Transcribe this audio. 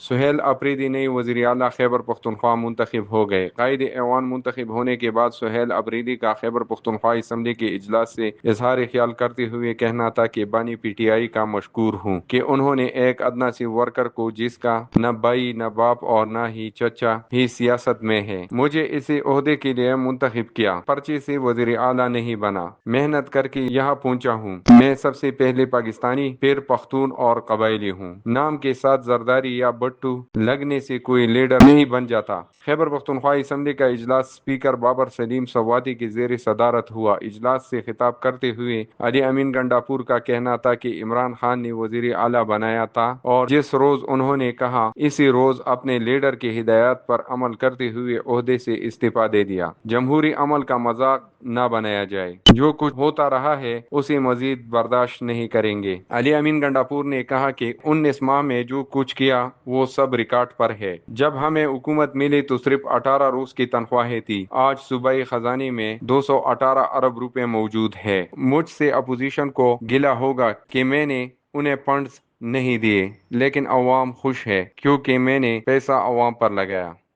سہیل آفریدی نئی وزیر اعلیٰ خیبر پختونخوا منتخب ہو گئے۔ قائد ایوان منتخب ہونے کے بعد سہیل آفریدی کا خیبر پختونخوا اسمبلی کے اجلاس سے اظہار خیال کرتے ہوئے کہنا تھا کہ بانی پی ٹی آئی کا مشکور ہوں کہ انہوں نے ایک ادنیٰ سی ورکر کو جس کا نہ بھائی نہ باپ اور نہ ہی چچا ہی سیاست میں ہے، مجھے اسی عہدے کے لیے منتخب کیا، پرچے سے وزیر اعلیٰ نہیں بنا، محنت کر کے یہاں پہنچا ہوں، میں سب سے پہلے پاکستانی پھر پختون اور قبائلی ہوں، نام کے ساتھ زرداری یا بٹو لگنے سے کوئی لیڈر نہیں بن جاتا۔ خیبر پختونخوا اسمبلی کا اجلاس اسپیکر بابر سلیم سوادی کی زیر صدارت ہوا۔ اجلاس سے خطاب کرتے ہوئے علی امین گنڈاپور کا کہنا تھا کہ عمران خان نے وزیر اعلیٰ بنایا تھا اور جس روز انہوں نے کہا اسی روز اپنے لیڈر کی ہدایات پر عمل کرتے ہوئے عہدے سے استعفیٰ دے دیا۔ جمہوری عمل کا مذاق نہ بنایا جائے، جو کچھ ہوتا رہا ہے اسے مزید برداشت نہیں کریں گے۔ علی امین گنڈاپور نے کہا کہ 19 ماہ میں جو کچھ کیا وہ سب ریکارڈ پر ہے۔ جب ہمیں حکومت ملی تو صرف 18 روز کی تنخواہیں تھی، آج صوبائی خزانے میں 218 ارب روپے موجود ہے۔ مجھ سے اپوزیشن کو گلہ ہوگا کہ میں نے انہیں فنڈز نہیں دیے، لیکن عوام خوش ہے کیونکہ میں نے پیسہ عوام پر لگایا۔